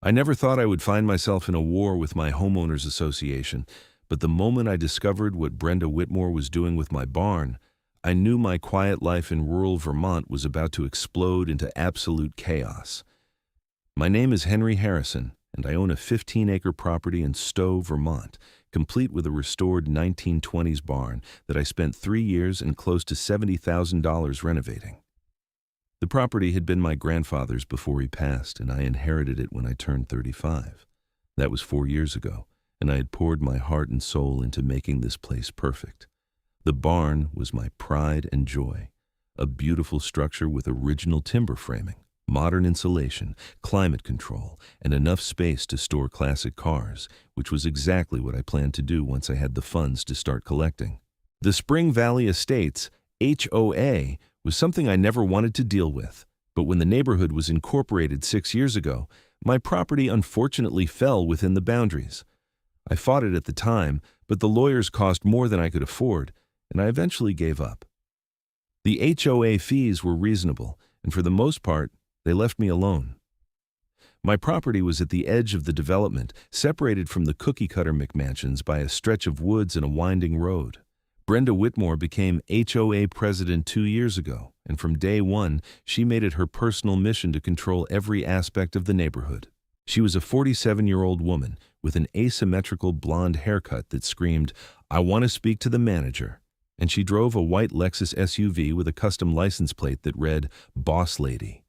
I never thought I would find myself in a war with my homeowners association, but the moment I discovered what Brenda Whitmore was doing with my barn, I knew my quiet life in rural Vermont was about to explode into absolute chaos. My name is Henry Harrison, and I own a 15-acre property in Stowe, Vermont, complete with a restored 1920s barn that I spent 3 years and close to $70,000 renovating. The property had been my grandfather's before he passed, and I inherited it when I turned 35. That was 4 years ago, and I had poured my heart and soul into making this place perfect. The barn was my pride and joy, a beautiful structure with original timber framing, modern insulation, climate control, and enough space to store classic cars, which was exactly what I planned to do once I had the funds to start collecting. The Spring Valley Estates, HOA, was something I never wanted to deal with, but when the neighborhood was incorporated 6 years ago, my property unfortunately fell within the boundaries. I fought it at the time, but the lawyers cost more than I could afford, and I eventually gave up. The HOA fees were reasonable, and for the most part, they left me alone. My property was at the edge of the development, separated from the cookie-cutter McMansions by a stretch of woods and a winding road. Brenda Whitmore became HOA president 2 years ago, and from day one, she made it her personal mission to control every aspect of the neighborhood. She was a 47-year-old woman with an asymmetrical blonde haircut that screamed, "I want to speak to the manager," and she drove a white Lexus SUV with a custom license plate that read, "Boss Lady."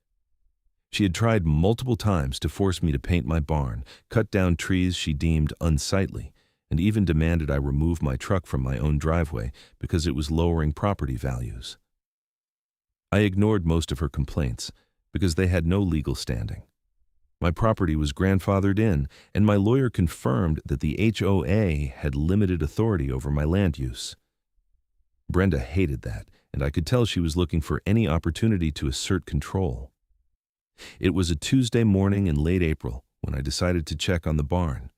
She had tried multiple times to force me to paint my barn, cut down trees she deemed unsightly, and even demanded I remove my truck from my own driveway because it was lowering property values. I ignored most of her complaints because they had no legal standing. My property was grandfathered in, and my lawyer confirmed that the HOA had limited authority over my land use. Brenda hated that, and I could tell she was looking for any opportunity to assert control. It was a Tuesday morning in late April when I decided to check on the barn.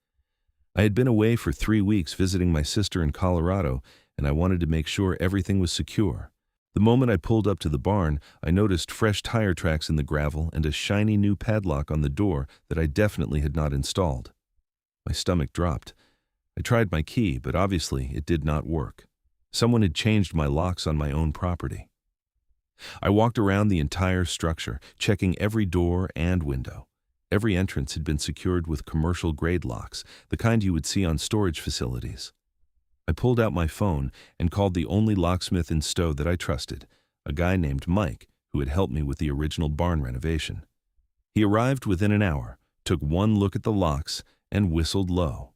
I had been away for 3 weeks visiting my sister in Colorado, and I wanted to make sure everything was secure. The moment I pulled up to the barn, I noticed fresh tire tracks in the gravel and a shiny new padlock on the door that I definitely had not installed. My stomach dropped. I tried my key, but obviously it did not work. Someone had changed my locks on my own property. I walked around the entire structure, checking every door and window. Every entrance had been secured with commercial-grade locks, the kind you would see on storage facilities. I pulled out my phone and called the only locksmith in Stowe that I trusted, a guy named Mike, who had helped me with the original barn renovation. He arrived within an hour, took one look at the locks, and whistled low.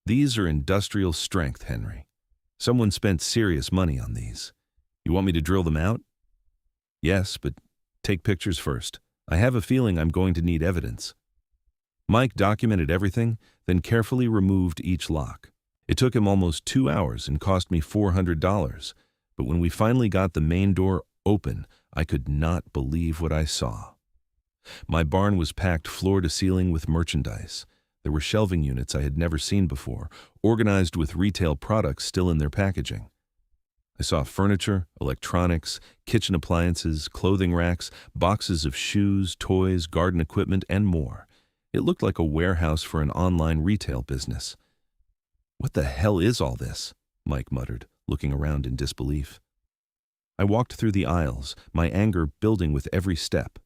"These are industrial strength, Henry. Someone spent serious money on these. You want me to drill them out?" "Yes, but take pictures first. I have a feeling I'm going to need evidence." Mike documented everything, then carefully removed each lock. It took him almost 2 hours and cost me $400, but when we finally got the main door open, I could not believe what I saw. My barn was packed floor to ceiling with merchandise. There were shelving units I had never seen before, organized with retail products still in their packaging. I saw furniture, electronics, kitchen appliances, clothing racks, boxes of shoes, toys, garden equipment, and more. It looked like a warehouse for an online retail business. "What the hell is all this?" Mike muttered, looking around in disbelief. I walked through the aisles, my anger building with every step.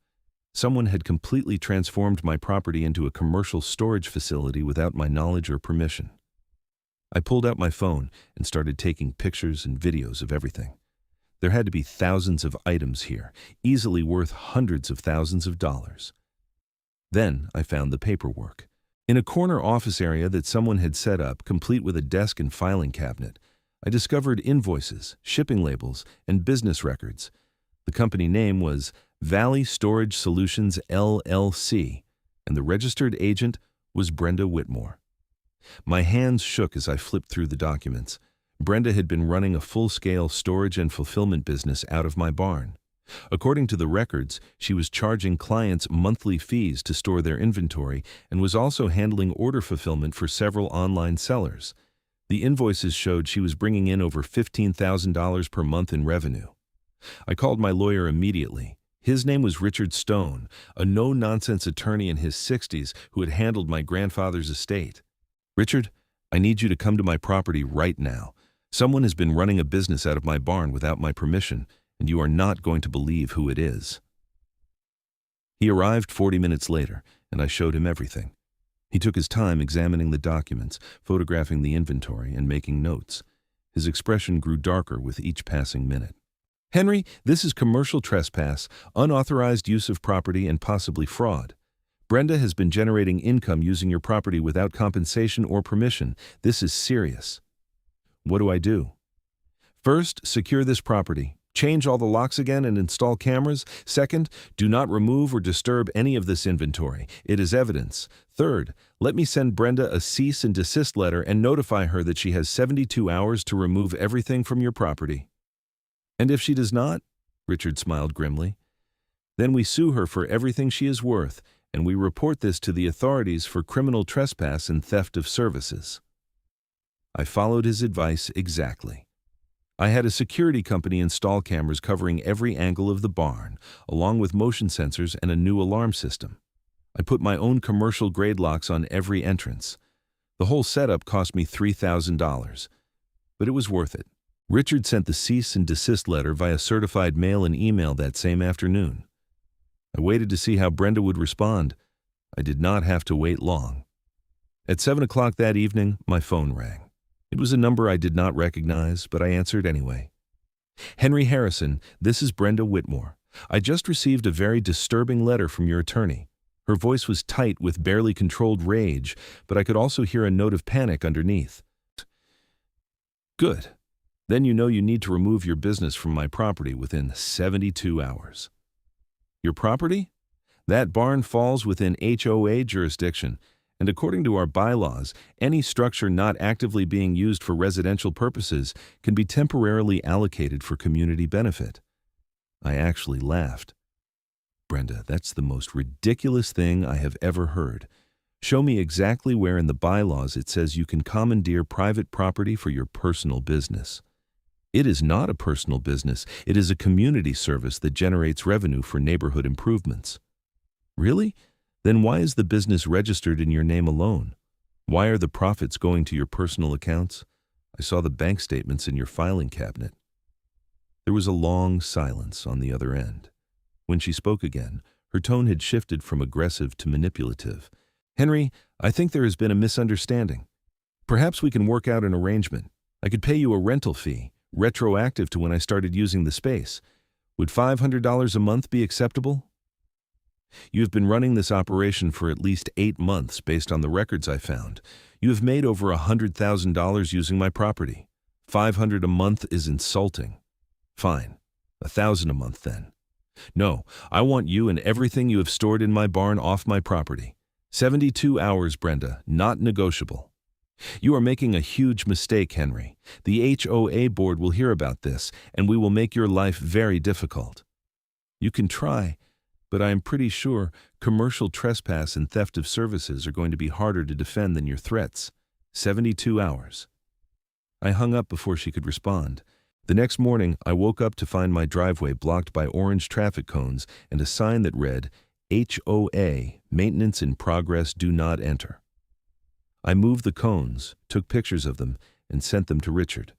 Someone had completely transformed my property into a commercial storage facility without my knowledge or permission. I pulled out my phone and started taking pictures and videos of everything. There had to be thousands of items here, easily worth hundreds of thousands of dollars. Then I found the paperwork. In a corner office area that someone had set up, complete with a desk and filing cabinet, I discovered invoices, shipping labels, and business records. The company name was Valley Storage Solutions LLC, and the registered agent was Brenda Whitmore. My hands shook as I flipped through the documents. Brenda had been running a full-scale storage and fulfillment business out of my barn. According to the records, she was charging clients monthly fees to store their inventory and was also handling order fulfillment for several online sellers. The invoices showed she was bringing in over $15,000 per month in revenue. I called my lawyer immediately. His name was Richard Stone, a no-nonsense attorney in his 60s who had handled my grandfather's estate. "Richard, I need you to come to my property right now. Someone has been running a business out of my barn without my permission, and you are not going to believe who it is." He arrived 40 minutes later, and I showed him everything. He took his time examining the documents, photographing the inventory, and making notes. His expression grew darker with each passing minute. "Henry, this is commercial trespass, unauthorized use of property, and possibly fraud. Brenda has been generating income using your property without compensation or permission. This is serious." "What do I do?" "First, secure this property. Change all the locks again and install cameras. Second, do not remove or disturb any of this inventory. It is evidence. Third, let me send Brenda a cease and desist letter and notify her that she has 72 hours to remove everything from your property." "And if she does not?" Richard smiled grimly. "Then we sue her for everything she is worth, and we report this to the authorities for criminal trespass and theft of services." I followed his advice exactly. I had a security company install cameras covering every angle of the barn, along with motion sensors and a new alarm system. I put my own commercial-grade locks on every entrance. The whole setup cost me $3,000, but it was worth it. Richard sent the cease and desist letter via certified mail and email that same afternoon. I waited to see how Brenda would respond. I did not have to wait long. At 7 o'clock that evening, my phone rang. It was a number I did not recognize, but I answered anyway. "Henry Harrison, this is Brenda Whitmore. I just received a very disturbing letter from your attorney." Her voice was tight with barely controlled rage, but I could also hear a note of panic underneath. "Good. Then you know you need to remove your business from my property within 72 hours. "Your property? That barn falls within HOA jurisdiction, and according to our bylaws, any structure not actively being used for residential purposes can be temporarily allocated for community benefit." I actually laughed. "Brenda, that's the most ridiculous thing I have ever heard. Show me exactly where in the bylaws it says you can commandeer private property for your personal business." "It is not a personal business. It is a community service that generates revenue for neighborhood improvements." "Really? Then why is the business registered in your name alone? Why are the profits going to your personal accounts? I saw the bank statements in your filing cabinet." There was a long silence on the other end. When she spoke again, her tone had shifted from aggressive to manipulative. "Henry, I think there has been a misunderstanding. Perhaps we can work out an arrangement. I could pay you a rental fee, retroactive to when I started using the space. Would $500 a month be acceptable?" "You have been running this operation for at least 8 months based on the records I found. You have made over $100,000 using my property. $500 a month is insulting." "Fine. $1,000 a month then." "No, I want you and everything you have stored in my barn off my property. 72 hours, Brenda, not negotiable." "You are making a huge mistake, Henry. The HOA board will hear about this, and we will make your life very difficult." "You can try, but I am pretty sure commercial trespass and theft of services are going to be harder to defend than your threats. 72 hours. I hung up before she could respond. The next morning, I woke up to find my driveway blocked by orange traffic cones and a sign that read, "HOA, Maintenance in Progress, Do Not Enter." I moved the cones, took pictures of them, and sent them to Richard.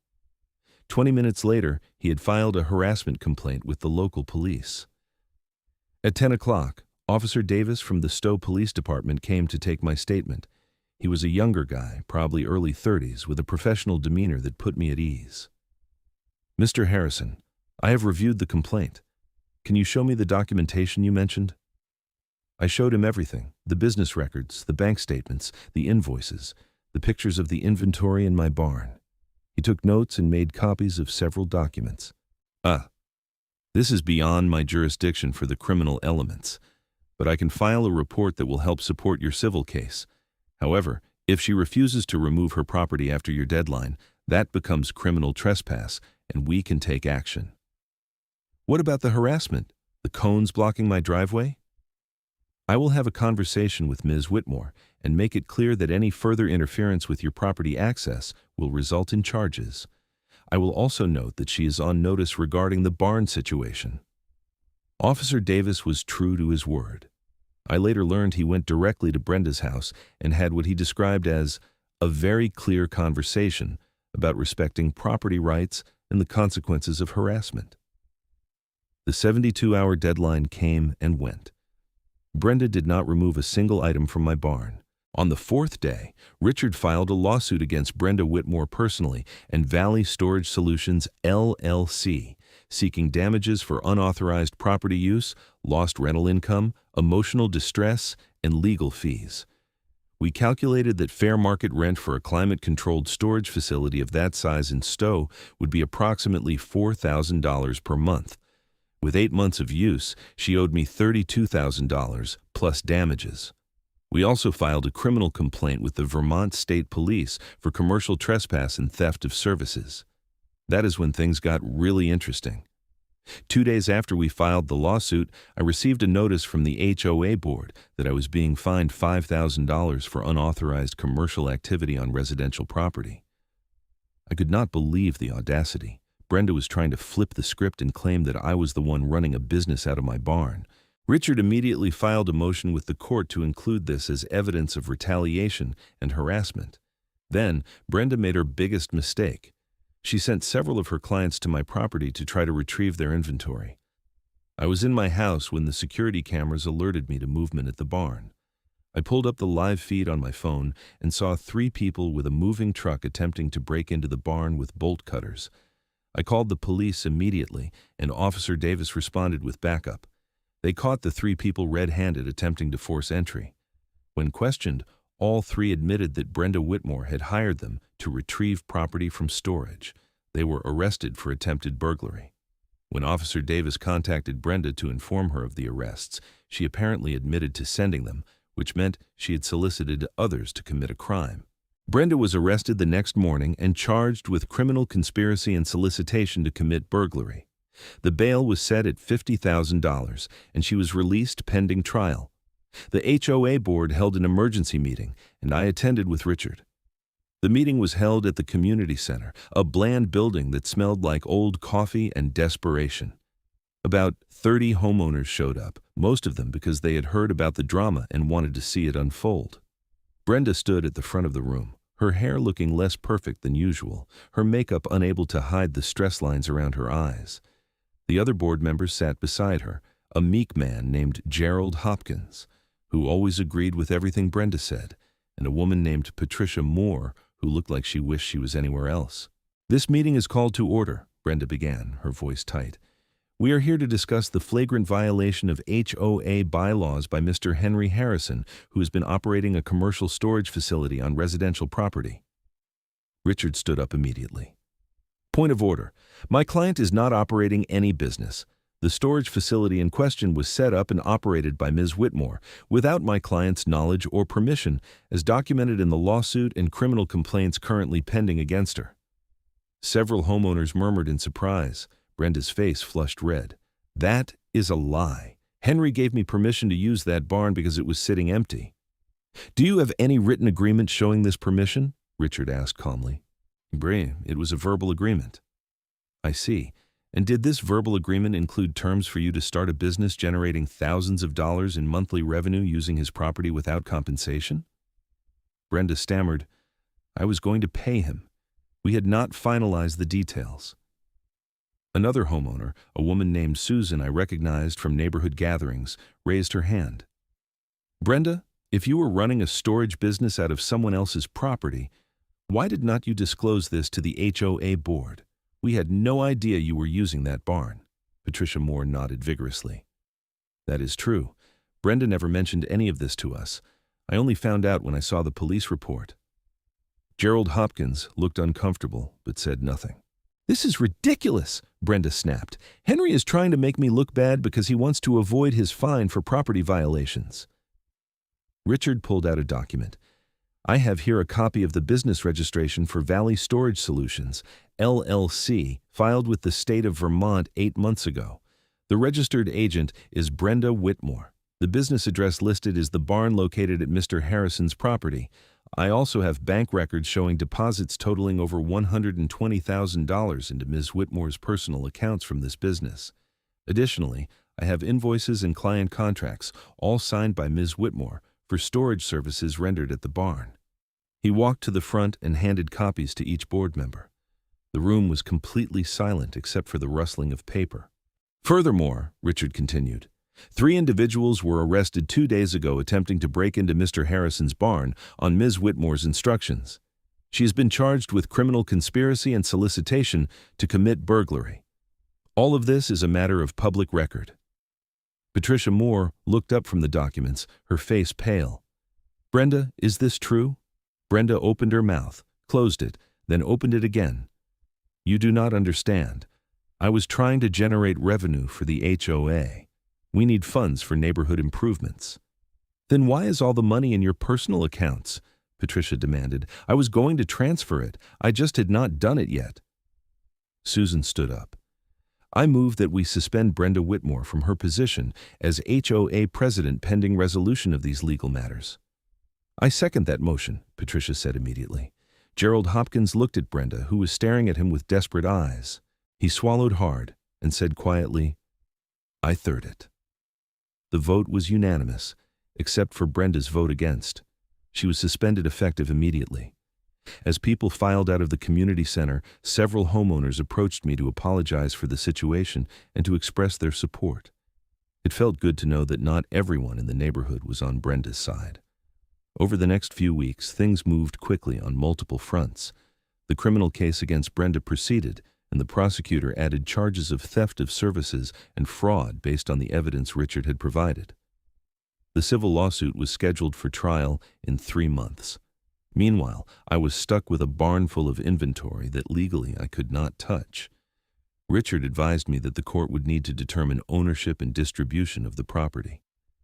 20 minutes later, he had filed a harassment complaint with the local police. At 10 o'clock, Officer Davis from the Stowe Police Department came to take my statement. He was a younger guy, probably early 30s, with a professional demeanor that put me at ease. "Mr. Harrison, I have reviewed the complaint. Can you show me the documentation you mentioned?" I showed him everything: the business records, the bank statements, the invoices, the pictures of the inventory in my barn. He took notes and made copies of several documents. This is beyond my jurisdiction for the criminal elements, but I can file a report that will help support your civil case. However, if she refuses to remove her property after your deadline, that becomes criminal trespass, and we can take action." "What about the harassment? The cones blocking my driveway?" "I will have a conversation with Ms. Whitmore and make it clear that any further interference with your property access will result in charges. I will also note that she is on notice regarding the barn situation." Officer Davis was true to his word. I later learned he went directly to Brenda's house and had what he described as a very clear conversation about respecting property rights and the consequences of harassment. The 72-hour deadline came and went. Brenda did not remove a single item from my barn. On the fourth day, Richard filed a lawsuit against Brenda Whitmore personally and Valley Storage Solutions, LLC, seeking damages for unauthorized property use, lost rental income, emotional distress, and legal fees. We calculated that fair market rent for a climate-controlled storage facility of that size in Stowe would be approximately $4,000 per month. With 8 months of use, she owed me $32,000 plus damages. We also filed a criminal complaint with the Vermont State Police for commercial trespass and theft of services. That is when things got really interesting. 2 days after we filed the lawsuit, I received a notice from the HOA board that I was being fined $5,000 for unauthorized commercial activity on residential property. I could not believe the audacity. Brenda was trying to flip the script and claim that I was the one running a business out of my barn. Richard immediately filed a motion with the court to include this as evidence of retaliation and harassment. Then, Brenda made her biggest mistake. She sent several of her clients to my property to try to retrieve their inventory. I was in my house when the security cameras alerted me to movement at the barn. I pulled up the live feed on my phone and saw 3 people with a moving truck attempting to break into the barn with bolt cutters. I called the police immediately, and Officer Davis responded with backup. They caught the 3 people red-handed attempting to force entry. When questioned, all 3 admitted that Brenda Whitmore had hired them to retrieve property from storage. They were arrested for attempted burglary. When Officer Davis contacted Brenda to inform her of the arrests, she apparently admitted to sending them, which meant she had solicited others to commit a crime. Brenda was arrested the next morning and charged with criminal conspiracy and solicitation to commit burglary. The bail was set at $50,000, and she was released pending trial. The HOA board held an emergency meeting, and I attended with Richard. The meeting was held at the community center, a bland building that smelled like old coffee and desperation. About 30 homeowners showed up, most of them because they had heard about the drama and wanted to see it unfold. Brenda stood at the front of the room, her hair looking less perfect than usual, her makeup unable to hide the stress lines around her eyes. The other board members sat beside her, a meek man named Gerald Hopkins, who always agreed with everything Brenda said, and a woman named Patricia Moore, who looked like she wished she was anywhere else. "This meeting is called to order," Brenda began, her voice tight. "We are here to discuss the flagrant violation of HOA bylaws by Mr. Henry Harrison, who has been operating a commercial storage facility on residential property." Richard stood up immediately. "Point of order. My client is not operating any business. The storage facility in question was set up and operated by Ms. Whitmore without my client's knowledge or permission, as documented in the lawsuit and criminal complaints currently pending against her." Several homeowners murmured in surprise. Brenda's face flushed red. "That is a lie. Henry gave me permission to use that barn because it was sitting empty." "Do you have any written agreement showing this permission?" Richard asked calmly. "It was a verbal agreement." "I see. And did this verbal agreement include terms for you to start a business generating thousands of dollars in monthly revenue using his property without compensation?" Brenda stammered, "I was going to pay him. We had not finalized the details." Another homeowner, a woman named Susan I recognized from neighborhood gatherings, raised her hand. "Brenda, if you were running a storage business out of someone else's property, why did not you disclose this to the HOA board? We had no idea you were using that barn." Patricia Moore nodded vigorously. "That is true. Brenda never mentioned any of this to us. I only found out when I saw the police report." Gerald Hopkins looked uncomfortable but said nothing. "This is ridiculous," Brenda snapped. "Henry is trying to make me look bad because he wants to avoid his fine for property violations." Richard pulled out a document. "I have here a copy of the business registration for Valley Storage Solutions, LLC, filed with the state of Vermont 8 months ago. The registered agent is Brenda Whitmore. The business address listed is the barn located at Mr. Harrison's property. I also have bank records showing deposits totaling over $120,000 into Ms. Whitmore's personal accounts from this business. Additionally, I have invoices and client contracts, all signed by Ms. Whitmore, for storage services rendered at the barn." He walked to the front and handed copies to each board member. The room was completely silent except for the rustling of paper. "Furthermore," Richard continued, 3 individuals were arrested 2 days ago attempting to break into Mr. Harrison's barn on Ms. Whitmore's instructions. She has been charged with criminal conspiracy and solicitation to commit burglary. All of this is a matter of public record." Patricia Moore looked up from the documents, her face pale. "Brenda, is this true?" Brenda opened her mouth, closed it, then opened it again. "You do not understand. I was trying to generate revenue for the HOA. We need funds for neighborhood improvements." "Then why is all the money in your personal accounts?" Patricia demanded. "I was going to transfer it. I just had not done it yet." Susan stood up. "I move that we suspend Brenda Whitmore from her position as HOA president pending resolution of these legal matters." "I second that motion," Patricia said immediately. Gerald Hopkins looked at Brenda, who was staring at him with desperate eyes. He swallowed hard and said quietly, "I third it." The vote was unanimous, except for Brenda's vote against. She was suspended effective immediately. As people filed out of the community center, several homeowners approached me to apologize for the situation and to express their support. It felt good to know that not everyone in the neighborhood was on Brenda's side. Over the next few weeks, things moved quickly on multiple fronts. The criminal case against Brenda proceeded, and the prosecutor added charges of theft of services and fraud based on the evidence Richard had provided. The civil lawsuit was scheduled for trial in 3 months. Meanwhile, I was stuck with a barn full of inventory that legally I could not touch. Richard advised me that the court would need to determine ownership and distribution of the property.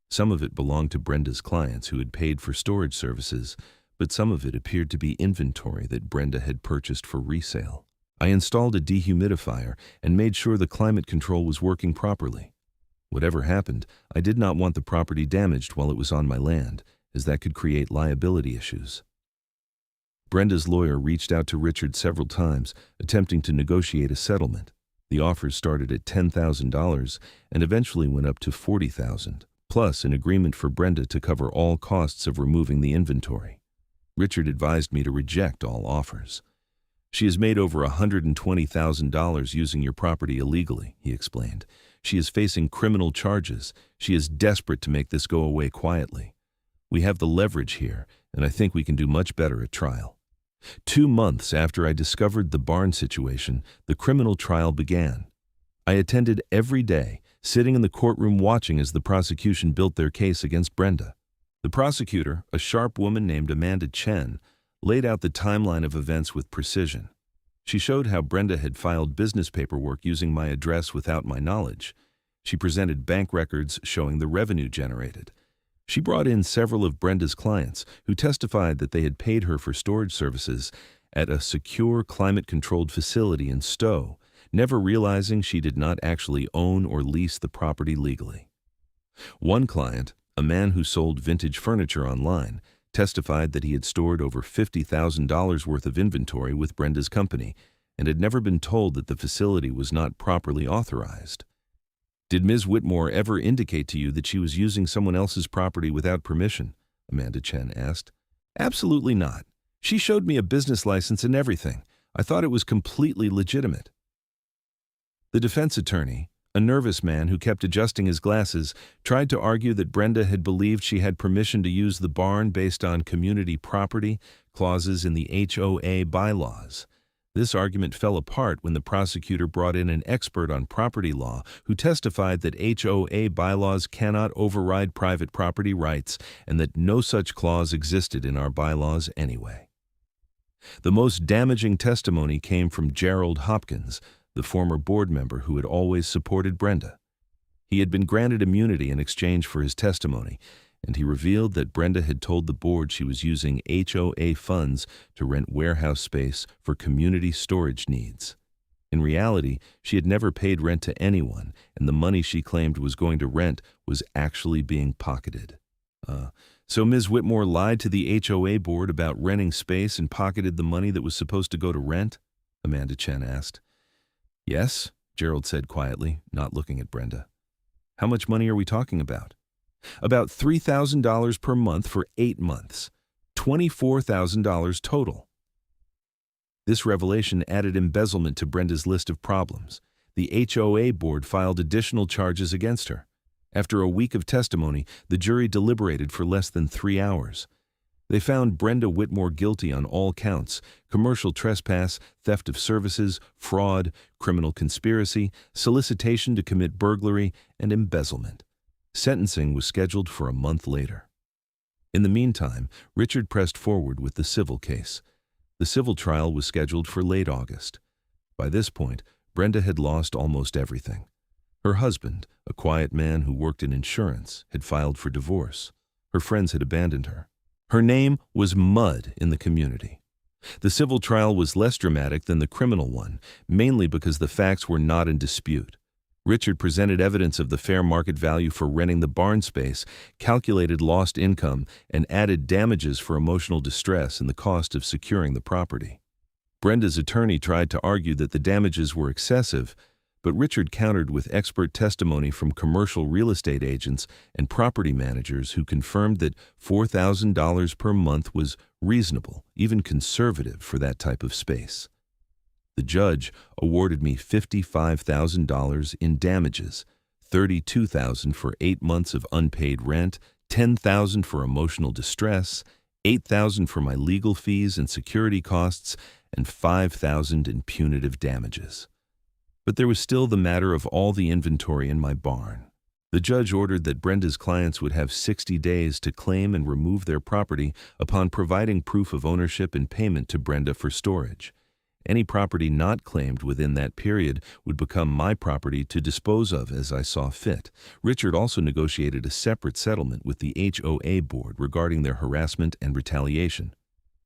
Some of it belonged to Brenda's clients who had paid for storage services, but some of it appeared to be inventory that Brenda had purchased for resale. I installed a dehumidifier and made sure the climate control was working properly. Whatever happened, I did not want the property damaged while it was on my land, as that could create liability issues. Brenda's lawyer reached out to Richard several times, attempting to negotiate a settlement. The offers started at $10,000 and eventually went up to $40,000, plus an agreement for Brenda to cover all costs of removing the inventory. Richard advised me to reject all offers. "She has made over $120,000 using your property illegally," he explained. "She is facing criminal charges. She is desperate to make this go away quietly. We have the leverage here, and I think we can do much better at trial." 2 months after I discovered the barn situation, the criminal trial began. I attended every day, sitting in the courtroom watching as the prosecution built their case against Brenda. The prosecutor, a sharp woman named Amanda Chen, laid out the timeline of events with precision. She showed how Brenda had filed business paperwork using my address without my knowledge. She presented bank records showing the revenue generated. She brought in several of Brenda's clients who testified that they had paid her for storage services at a secure climate-controlled facility in Stowe, never realizing she did not actually own or lease the property legally. One client, a man who sold vintage furniture online, testified that he had stored over $50,000 worth of inventory with Brenda's company and had never been told that the facility was not properly authorized. "Did Ms. Whitmore ever indicate to you that she was using someone else's property without permission?" Amanda Chen asked. "Absolutely not. She showed me a business license and everything. I thought it was completely legitimate." The defense attorney, a nervous man who kept adjusting his glasses, tried to argue that Brenda had believed she had permission to use the barn based on community property clauses in the HOA bylaws. This argument fell apart when the prosecutor brought in an expert on property law who testified that HOA bylaws cannot override private property rights and that no such clause existed in our bylaws anyway. The most damaging testimony came from Gerald Hopkins, the former board member who had always supported Brenda. He had been granted immunity in exchange for his testimony, and he revealed that Brenda had told the board she was using HOA funds to rent warehouse space for community storage needs. In reality, she had never paid rent to anyone, and the money she claimed was going to rent was actually being pocketed. So Ms. Whitmore lied to the HOA board about renting space and pocketed the money that was supposed to go to rent? Amanda Chen asked. "Yes," Gerald said quietly, not looking at Brenda. How much money are we talking about? About $3,000 per month for 8 months. $24,000 total. This revelation added embezzlement to Brenda's list of problems. The HOA board filed additional charges against her. After a week of testimony, the jury deliberated for less than 3 hours. They found Brenda Whitmore guilty on all counts: commercial trespass, theft of services, fraud, criminal conspiracy, solicitation to commit burglary, and embezzlement. Sentencing was scheduled for a month later. In the meantime, Richard pressed forward with the civil case. The civil trial was scheduled for late August. By this point, Brenda had lost almost everything. Her husband, a quiet man who worked in insurance, had filed for divorce. Her friends had abandoned her. Her name was mud in the community. The civil trial was less dramatic than the criminal one, mainly because the facts were not in dispute. Richard presented evidence of the fair market value for renting the barn space, calculated lost income, and added damages for emotional distress and the cost of securing the property. Brenda's attorney tried to argue that the damages were excessive, but Richard countered with expert testimony from commercial real estate agents and property managers who confirmed that $4,000 per month was reasonable, even conservative for that type of space. The judge awarded me $55,000 in damages, $32,000 for 8 months of unpaid rent, $10,000 for emotional distress, $8,000 for my legal fees and security costs, and $5,000 in punitive damages. But there was still the matter of all the inventory in my barn. The judge ordered that Brenda's clients would have 60 days to claim and remove their property upon providing proof of ownership and payment to Brenda for storage. Any property not claimed within that period would become my property to dispose of as I saw fit. Richard also negotiated a separate settlement with the HOA board regarding their harassment and retaliation.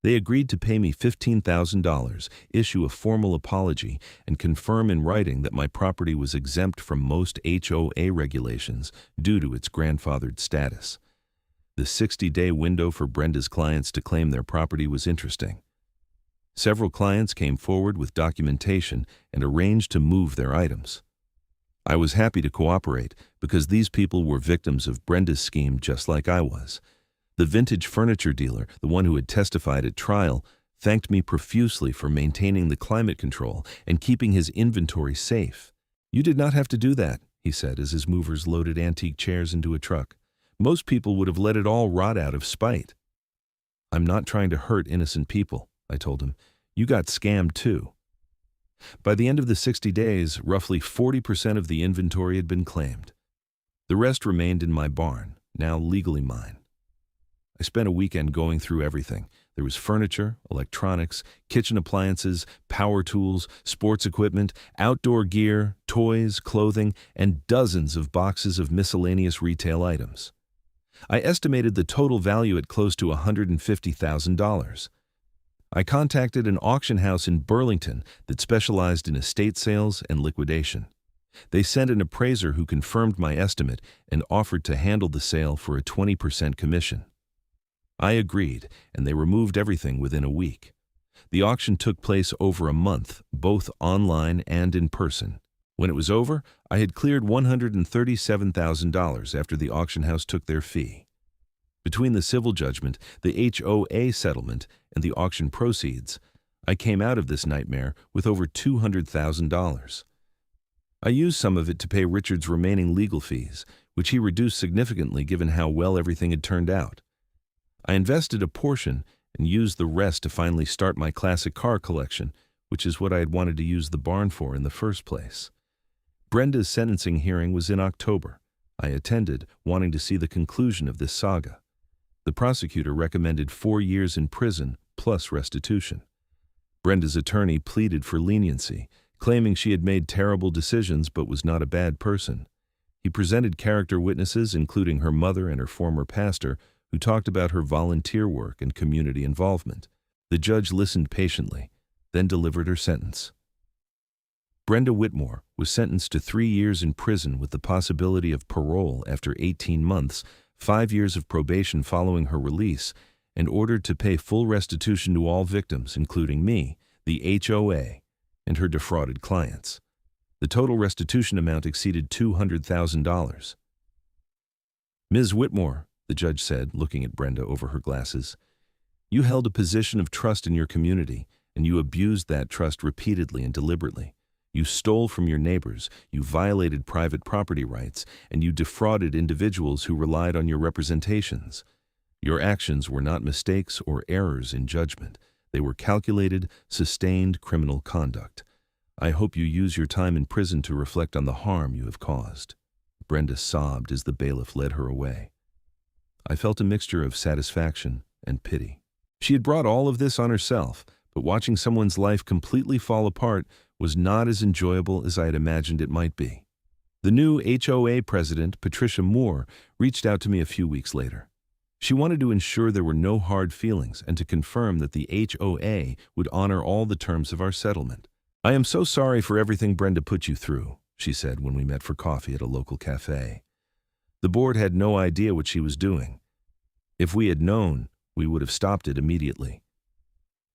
They agreed to pay me $15,000, issue a formal apology, and confirm in writing that my property was exempt from most HOA regulations due to its grandfathered status. The 60-day window for Brenda's clients to claim their property was interesting. Several clients came forward with documentation and arranged to move their items. I was happy to cooperate because these people were victims of Brenda's scheme just like I was. The vintage furniture dealer, the one who had testified at trial, thanked me profusely for maintaining the climate control and keeping his inventory safe. "You did not have to do that," he said as his movers loaded antique chairs into a truck. "Most people would have let it all rot out of spite." "I'm not trying to hurt innocent people," I told him. "You got scammed too." By the end of the 60 days, roughly 40% of the inventory had been claimed. The rest remained in my barn, now legally mine. I spent a weekend going through everything. There was furniture, electronics, kitchen appliances, power tools, sports equipment, outdoor gear, toys, clothing, and dozens of boxes of miscellaneous retail items. I estimated the total value at close to $150,000. I contacted an auction house in Burlington that specialized in estate sales and liquidation. They sent an appraiser who confirmed my estimate and offered to handle the sale for a 20% commission. I agreed, and they removed everything within a week. The auction took place over a month, both online and in person. When it was over, I had cleared $137,000 after the auction house took their fee. Between the civil judgment, the HOA settlement, and the auction proceeds, I came out of this nightmare with over $200,000. I used some of it to pay Richard's remaining legal fees, which he reduced significantly given how well everything had turned out. I invested a portion and used the rest to finally start my classic car collection, which is what I had wanted to use the barn for in the first place. Brenda's sentencing hearing was in October. I attended, wanting to see the conclusion of this saga. The prosecutor recommended 4 years in prison plus restitution. Brenda's attorney pleaded for leniency, claiming she had made terrible decisions but was not a bad person. He presented character witnesses, including her mother and her former pastor, who talked about her volunteer work and community involvement. The judge listened patiently, then delivered her sentence. Brenda Whitmore was sentenced to 3 years in prison with the possibility of parole after 18 months, 5 years of probation following her release, and ordered to pay full restitution to all victims, including me, the HOA, and her defrauded clients. The total restitution amount exceeded $200,000. Ms. Whitmore, the judge said, looking at Brenda over her glasses, you held a position of trust in your community, and you abused that trust repeatedly and deliberately. You stole from your neighbors, you violated private property rights, and you defrauded individuals who relied on your representations. Your actions were not mistakes or errors in judgment. They were calculated, sustained criminal conduct. I hope you use your time in prison to reflect on the harm you have caused. Brenda sobbed as the bailiff led her away. I felt a mixture of satisfaction and pity. She had brought all of this on herself, but watching someone's life completely fall apart was not as enjoyable as I had imagined it might be. The new HOA president, Patricia Moore, reached out to me a few weeks later. She wanted to ensure there were no hard feelings and to confirm that the HOA would honor all the terms of our settlement. I am so sorry for everything Brenda put you through, she said when we met for coffee at a local cafe. The board had no idea what she was doing. If we had known, we would have stopped it immediately.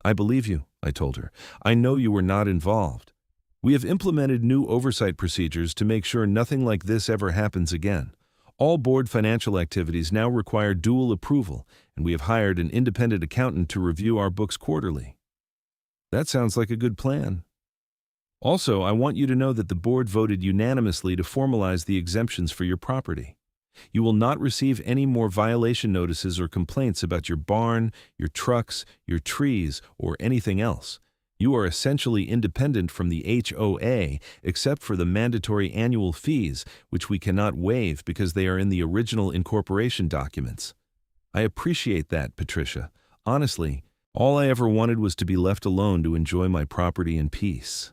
I believe you, I told her. I know you were not involved. We have implemented new oversight procedures to make sure nothing like this ever happens again. All board financial activities now require dual approval, and we have hired an independent accountant to review our books quarterly. That sounds like a good plan. Also, I want you to know that the board voted unanimously to formalize the exemptions for your property. You will not receive any more violation notices or complaints about your barn, your trucks, your trees, or anything else. You are essentially independent from the HOA except for the mandatory annual fees, which we cannot waive because they are in the original incorporation documents. I appreciate that, Patricia. Honestly, all I ever wanted was to be left alone to enjoy my property in peace.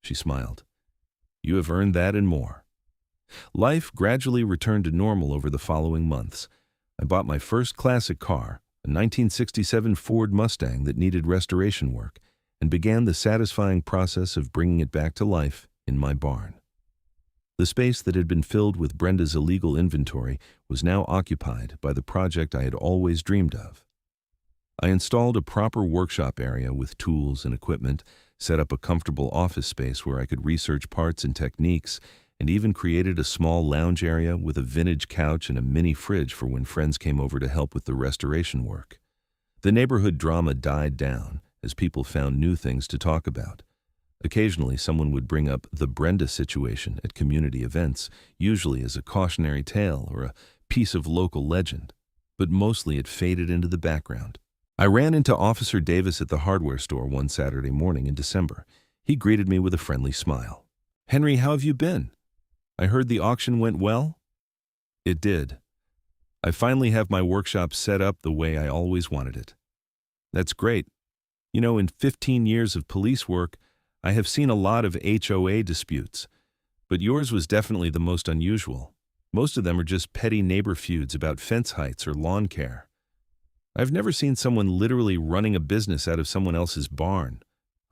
She smiled. You have earned that and more. Life gradually returned to normal over the following months. I bought my first classic car, a 1967 Ford Mustang that needed restoration work, and began the satisfying process of bringing it back to life in my barn. The space that had been filled with Brenda's illegal inventory was now occupied by the project I had always dreamed of. I installed a proper workshop area with tools and equipment, set up a comfortable office space where I could research parts and techniques, and even created a small lounge area with a vintage couch and a mini fridge for when friends came over to help with the restoration work. The neighborhood drama died down as people found new things to talk about. Occasionally, someone would bring up the Brenda situation at community events, usually as a cautionary tale or a piece of local legend, but mostly it faded into the background. I ran into Officer Davis at the hardware store one Saturday morning in December. He greeted me with a friendly smile. "Henry, how have you been? I heard the auction went well?" It did. I finally have my workshop set up the way I always wanted it. That's great. You know, in 15 years of police work, I have seen a lot of HOA disputes, but yours was definitely the most unusual. Most of them are just petty neighbor feuds about fence heights or lawn care. I've never seen someone literally running a business out of someone else's barn.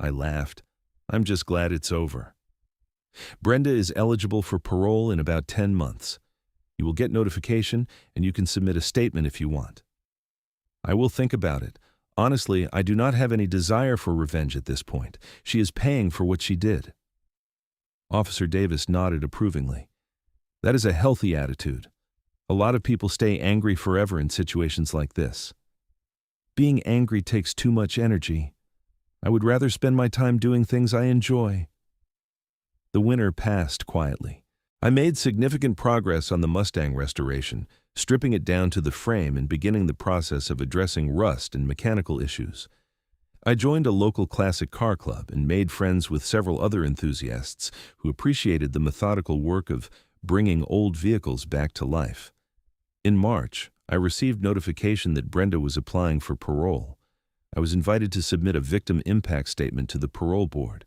I laughed. I'm just glad it's over. Brenda is eligible for parole in about 10 months. You will get notification, and you can submit a statement if you want. I will think about it. Honestly, I do not have any desire for revenge at this point. She is paying for what she did. Officer Davis nodded approvingly. That is a healthy attitude. A lot of people stay angry forever in situations like this. Being angry takes too much energy. I would rather spend my time doing things I enjoy. The winter passed quietly. I made significant progress on the Mustang restoration, stripping it down to the frame and beginning the process of addressing rust and mechanical issues. I joined a local classic car club and made friends with several other enthusiasts who appreciated the methodical work of bringing old vehicles back to life. In March, I received notification that Brenda was applying for parole. I was invited to submit a victim impact statement to the parole board.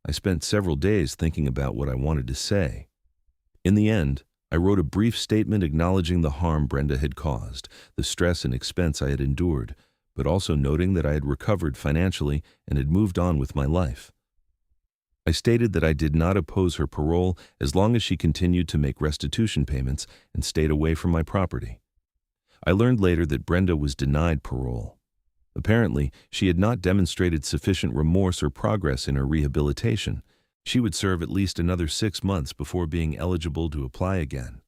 I spent several days thinking about what I wanted to say. In the end, I wrote a brief statement acknowledging the harm Brenda had caused, the stress and expense I had endured, but also noting that I had recovered financially and had moved on with my life. I stated that I did not oppose her parole as long as she continued to make restitution payments and stayed away from my property. I learned later that Brenda was denied parole. Apparently, she had not demonstrated sufficient remorse or progress in her rehabilitation. She would serve at least another 6 months before being eligible to apply again.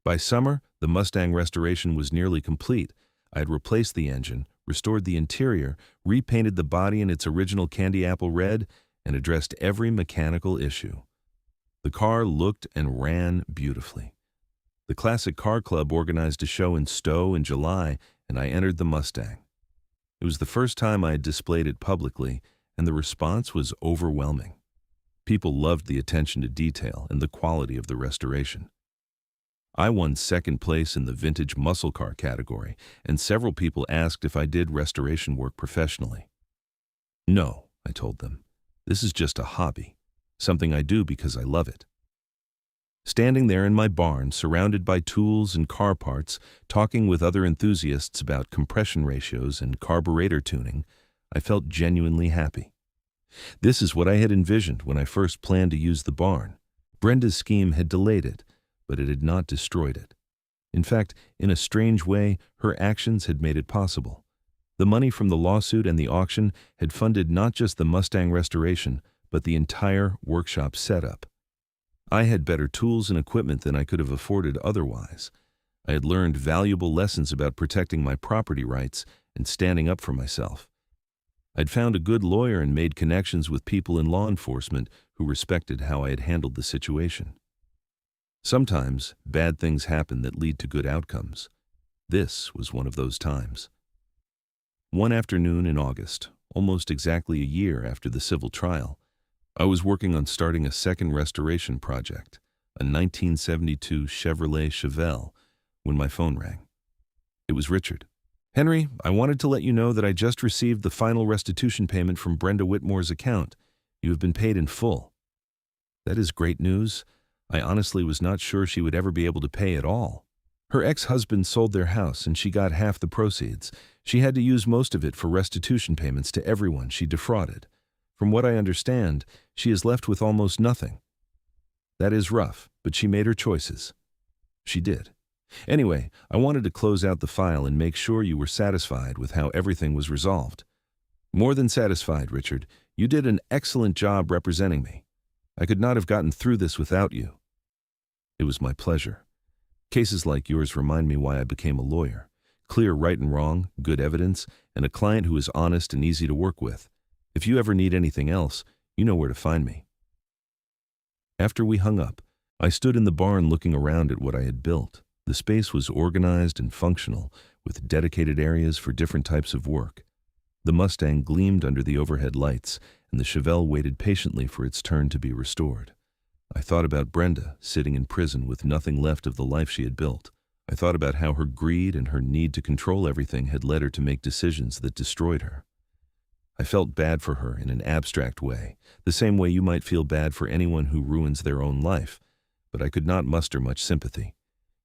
By summer, The Mustang restoration was nearly complete. I had replaced the engine, restored the interior, repainted the body in its original candy apple red, and addressed every mechanical issue. The car looked and ran beautifully. The Classic Car Club organized a show in Stowe in July, and I entered the Mustang. It was the first time I had displayed it publicly, and the response was overwhelming. People loved the attention to detail and the quality of the restoration. I won second place in the vintage muscle car category, and several people asked if I did restoration work professionally. No, I told them. This is just a hobby, something I do because I love it. Standing there in my barn, surrounded by tools and car parts, talking with other enthusiasts about compression ratios and carburetor tuning, I felt genuinely happy. This is what I had envisioned when I first planned to use the barn. Brenda's scheme had delayed it, but it had not destroyed it. In fact, in a strange way, her actions had made it possible. The money from the lawsuit and the auction had funded not just the Mustang restoration, but the entire workshop setup. I had better tools and equipment than I could have afforded otherwise. I had learned valuable lessons about protecting my property rights and standing up for myself. I'd found a good lawyer and made connections with people in law enforcement who respected how I had handled the situation. Sometimes, bad things happen that lead to good outcomes. This was one of those times. One afternoon in August, almost exactly a year after the civil trial, I was working on starting a second restoration project, a 1972 Chevrolet Chevelle, when my phone rang. It was Richard. "Henry, I wanted to let you know that I just received the final restitution payment from Brenda Whitmore's account. You have been paid in full." "That is great news. I honestly was not sure she would ever be able to pay at all. Her ex-husband sold their house and she got half the proceeds. She had to use most of it for restitution payments to everyone she defrauded. From what I understand, she is left with almost nothing. That is rough, but she made her choices." She did. "Anyway, I wanted to close out the file and make sure you were satisfied with how everything was resolved." "More than satisfied, Richard. You did an excellent job representing me. I could not have gotten through this without you." It was my pleasure. Cases like yours remind me why I became a lawyer. Clear right and wrong, good evidence, and a client who is honest and easy to work with. If you ever need anything else, you know where to find me. After we hung up, I stood in the barn looking around at what I had built. The space was organized and functional, with dedicated areas for different types of work. The Mustang gleamed under the overhead lights, and the Chevelle waited patiently for its turn to be restored. I thought about Brenda, sitting in prison with nothing left of the life she had built. I thought about how her greed and her need to control everything had led her to make decisions that destroyed her. I felt bad for her in an abstract way, the same way you might feel bad for anyone who ruins their own life, but I could not muster much sympathy.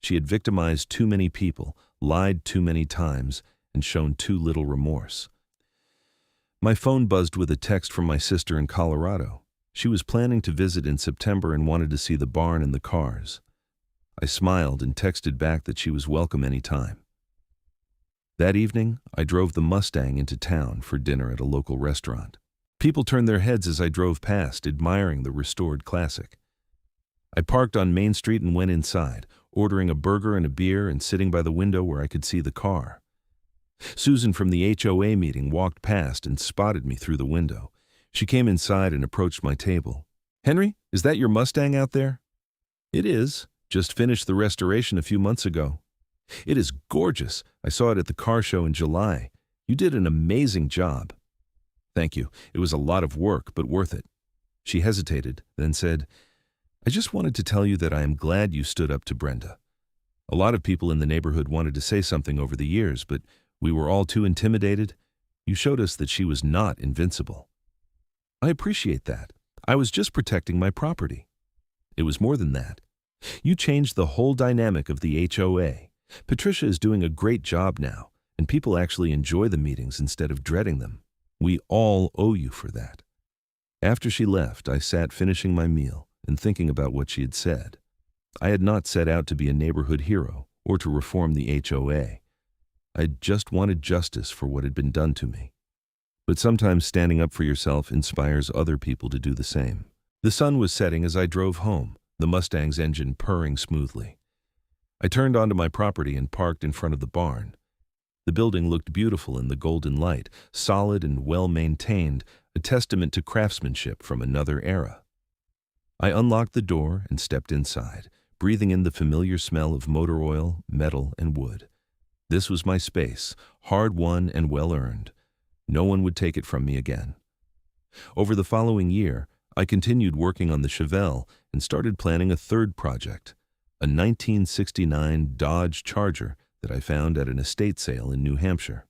She had victimized too many people, lied too many times, and shown too little remorse. My phone buzzed with a text from my sister in Colorado. She was planning to visit in September and wanted to see the barn and the cars. I smiled and texted back that she was welcome any time. That evening, I drove the Mustang into town for dinner at a local restaurant. People turned their heads as I drove past, admiring the restored classic. I parked on Main Street and went inside, ordering a burger and a beer and sitting by the window where I could see the car. Susan from the HOA meeting walked past and spotted me through the window. She came inside and approached my table. "Henry, is that your Mustang out there?" "It is. Just finished the restoration a few months ago." "It is gorgeous. I saw it at the car show in July. You did an amazing job." "Thank you. It was a lot of work, but worth it." She hesitated, then said, "I just wanted to tell you that I am glad you stood up to Brenda. A lot of people in the neighborhood wanted to say something over the years, but we were all too intimidated. You showed us that she was not invincible." "I appreciate that. I was just protecting my property." "It was more than that. You changed the whole dynamic of the HOA. Patricia is doing a great job now, and people actually enjoy the meetings instead of dreading them. We all owe you for that." After she left, I sat finishing my meal and thinking about what she had said. I had not set out to be a neighborhood hero or to reform the HOA. I just wanted justice for what had been done to me. But sometimes standing up for yourself inspires other people to do the same. The sun was setting as I drove home, the Mustang's engine purring smoothly. I turned onto my property and parked in front of the barn. The building looked beautiful in the golden light, solid and well-maintained, a testament to craftsmanship from another era. I unlocked the door and stepped inside, breathing in the familiar smell of motor oil, metal, and wood. This was my space, hard-won and well-earned. No one would take it from me again. Over the following year, I continued working on the Chevelle and started planning a third project, a 1969 Dodge Charger that I found at an estate sale in New Hampshire.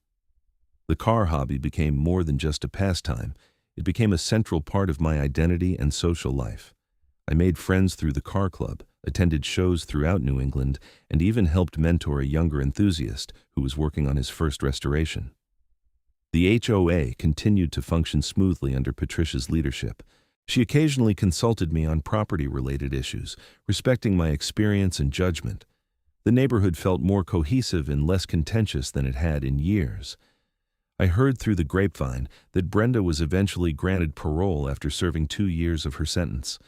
The car hobby became more than just a pastime. It became a central part of my identity and social life. I made friends through the car club, attended shows throughout New England, and even helped mentor a younger enthusiast who was working on his first restoration. The HOA continued to function smoothly under Patricia's leadership. She occasionally consulted me on property-related issues, respecting my experience and judgment. The neighborhood felt more cohesive and less contentious than it had in years. I heard through the grapevine that Brenda was eventually granted parole after serving 2 years of her sentence.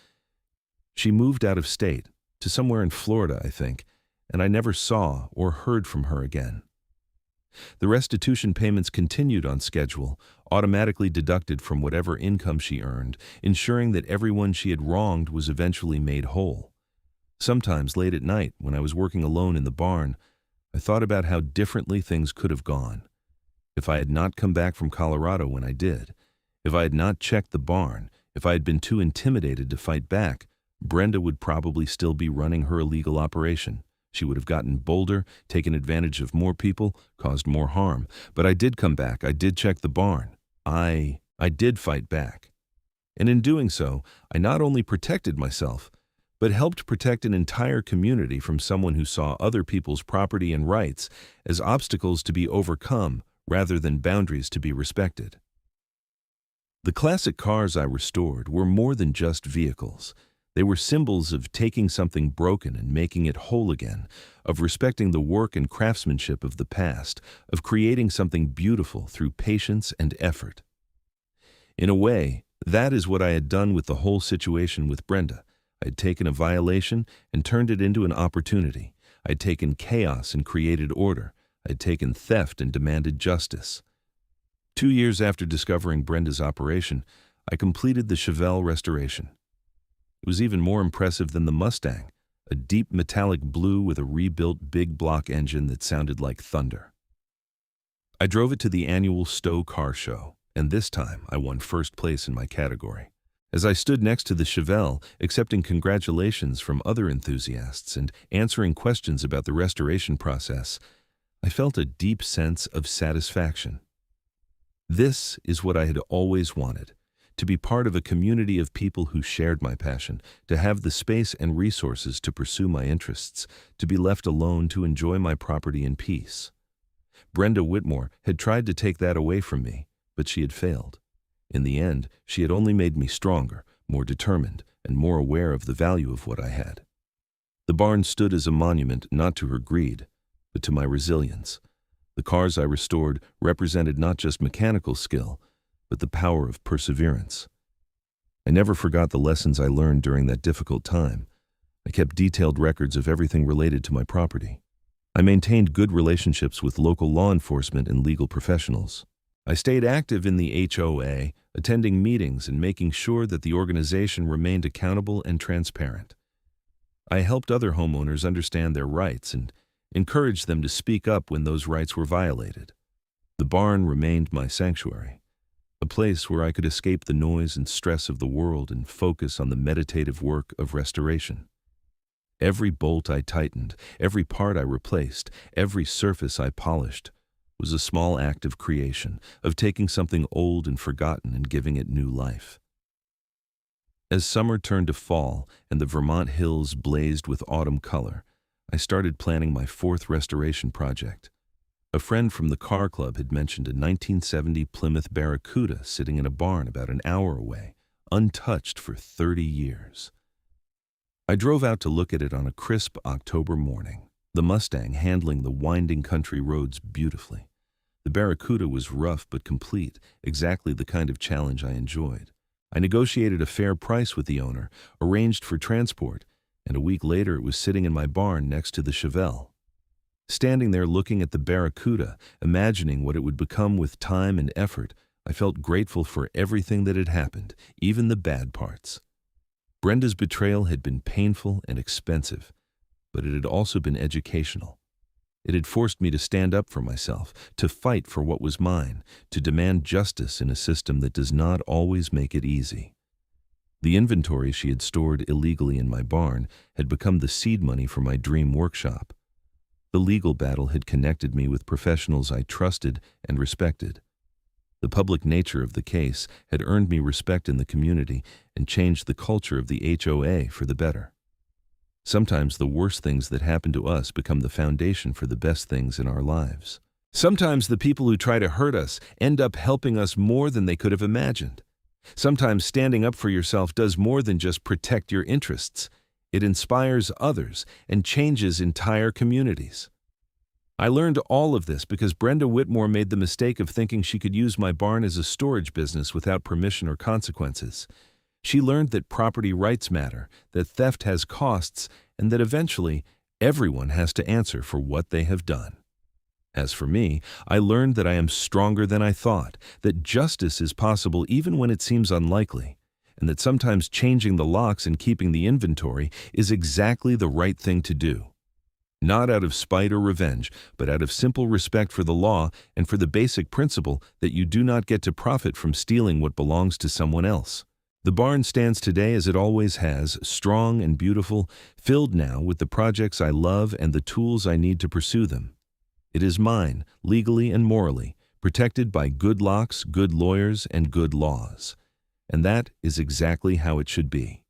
She moved out of state, to somewhere in Florida, I think, and I never saw or heard from her again. The restitution payments continued on schedule, automatically deducted from whatever income she earned, ensuring that everyone she had wronged was eventually made whole. Sometimes late at night, when I was working alone in the barn, I thought about how differently things could have gone. If I had not come back from Colorado when I did, if I had not checked the barn, if I had been too intimidated to fight back, Brenda would probably still be running her illegal operation. She would have gotten bolder, taken advantage of more people, caused more harm. But I did come back. I did check the barn. I did fight back. And in doing so, I not only protected myself, but helped protect an entire community from someone who saw other people's property and rights as obstacles to be overcome rather than boundaries to be respected. The classic cars I restored were more than just vehicles. They were symbols of taking something broken and making it whole again, of respecting the work and craftsmanship of the past, of creating something beautiful through patience and effort. In a way, that is what I had done with the whole situation with Brenda. I had taken a violation and turned it into an opportunity. I had taken chaos and created order. I had taken theft and demanded justice. 2 years after discovering Brenda's operation, I completed the Chevelle restoration. It was even more impressive than the Mustang, a deep metallic blue with a rebuilt big block engine that sounded like thunder. I drove it to the annual Stowe Car Show, and this time I won first place in my category. As I stood next to the Chevelle, accepting congratulations from other enthusiasts and answering questions about the restoration process, I felt a deep sense of satisfaction. This is what I had always wanted, to be part of a community of people who shared my passion, to have the space and resources to pursue my interests, to be left alone to enjoy my property in peace. Brenda Whitmore had tried to take that away from me, but she had failed. In the end, she had only made me stronger, more determined, and more aware of the value of what I had. The barn stood as a monument not to her greed, but to my resilience. The cars I restored represented not just mechanical skill, but the power of perseverance. I never forgot the lessons I learned during that difficult time. I kept detailed records of everything related to my property. I maintained good relationships with local law enforcement and legal professionals. I stayed active in the HOA, attending meetings and making sure that the organization remained accountable and transparent. I helped other homeowners understand their rights and encouraged them to speak up when those rights were violated. The barn remained my sanctuary, a place where I could escape the noise and stress of the world and focus on the meditative work of restoration. Every bolt I tightened, every part I replaced, every surface I polished was a small act of creation, of taking something old and forgotten and giving it new life. As summer turned to fall and the Vermont hills blazed with autumn color, I started planning my fourth restoration project. A friend from the car club had mentioned a 1970 Plymouth Barracuda sitting in a barn about an hour away, untouched for 30 years. I drove out to look at it on a crisp October morning, the Mustang handling the winding country roads beautifully. The Barracuda was rough but complete, exactly the kind of challenge I enjoyed. I negotiated a fair price with the owner, arranged for transport, and a week later it was sitting in my barn next to the Chevelle. Standing there looking at the Barracuda, imagining what it would become with time and effort, I felt grateful for everything that had happened, even the bad parts. Brenda's betrayal had been painful and expensive, but it had also been educational. It had forced me to stand up for myself, to fight for what was mine, to demand justice in a system that does not always make it easy. The inventory she had stored illegally in my barn had become the seed money for my dream workshop. The legal battle had connected me with professionals I trusted and respected. The public nature of the case had earned me respect in the community and changed the culture of the HOA for the better. Sometimes the worst things that happen to us become the foundation for the best things in our lives. Sometimes the people who try to hurt us end up helping us more than they could have imagined. Sometimes standing up for yourself does more than just protect your interests. It inspires others and changes entire communities. I learned all of this because Brenda Whitmore made the mistake of thinking she could use my barn as a storage business without permission or consequences. She learned that property rights matter, that theft has costs, and that eventually everyone has to answer for what they have done. As for me, I learned that I am stronger than I thought, that justice is possible even when it seems unlikely, and that sometimes changing the locks and keeping the inventory is exactly the right thing to do. Not out of spite or revenge, but out of simple respect for the law and for the basic principle that you do not get to profit from stealing what belongs to someone else. The barn stands today as it always has, strong and beautiful, filled now with the projects I love and the tools I need to pursue them. It is mine, legally and morally, protected by good locks, good lawyers, and good laws. And that is exactly how it should be.